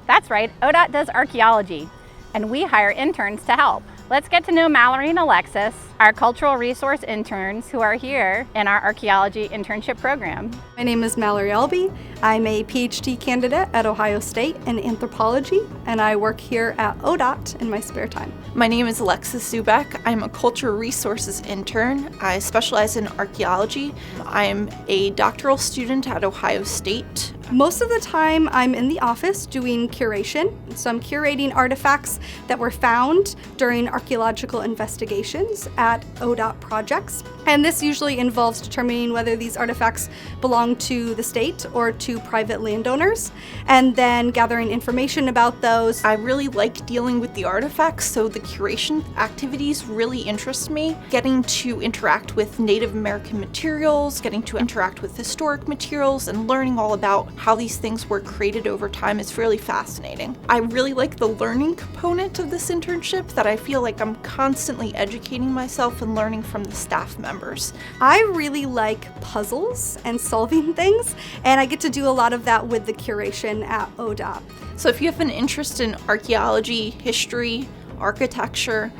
That's right, ODOT does archaeology, and we hire interns to help. Let's get to know Mallory and Alexis, our cultural resource interns who are here in our archaeology internship program. My name is Mallory Albee. I'm a PhD candidate at Ohio State in anthropology, and I work here at ODOT in my spare time. My name is Alexis Zubek. I'm a cultural resources intern. I specialize in archaeology. I'm a doctoral student at Ohio State. Most of the time I'm in the office doing curation. So I'm curating artifacts that were found during archaeological investigations at ODOT projects. And this usually involves determining whether these artifacts belong to the state or to private landowners, and then gathering information about those. I really like dealing with the artifacts, so the curation activities really interest me. Getting to interact with Native American materials, getting to interact with historic materials, and learning all about how these things were created over time is really fascinating. I really like the learning component of this internship, that I feel like I'm constantly educating myself and learning from the staff members. I really like puzzles and solving things, and I get to do a lot of that with the curation at ODOT. So if you have an interest in archaeology, history, architecture,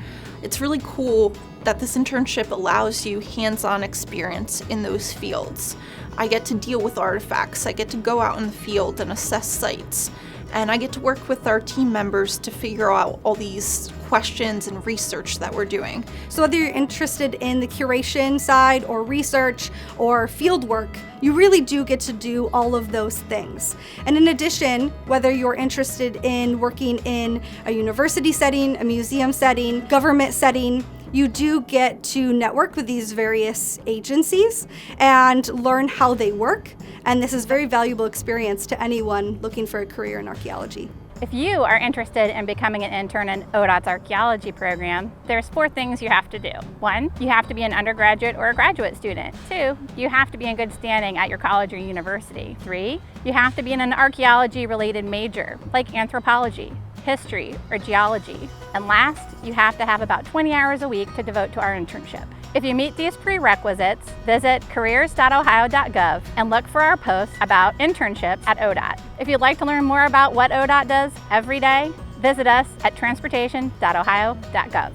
it's really cool that this internship allows you hands-on experience in those fields. I get to deal with artifacts, I get to go out in the field and assess sites, and I get to work with our team members to figure out all these questions and research that we're doing. So whether you're interested in the curation side or research or field work, you really do get to do all of those things. And in addition, whether you're interested in working in a university setting, a museum setting, government setting, you do get to network with these various agencies and learn how they work. And this is very valuable experience to anyone looking for a career in archaeology. If you are interested in becoming an intern in ODOT's archaeology program, there's 4 things you have to do. 1, you have to be an undergraduate or a graduate student. 2, you have to be in good standing at your college or university. 3, you have to be in an archaeology-related major, like anthropology, history, or geology. And last, you have to have about 20 hours a week to devote to our internship. If you meet these prerequisites, visit careers.ohio.gov and look for our posts about internships at ODOT. If you'd like to learn more about what ODOT does every day, visit us at transportation.ohio.gov.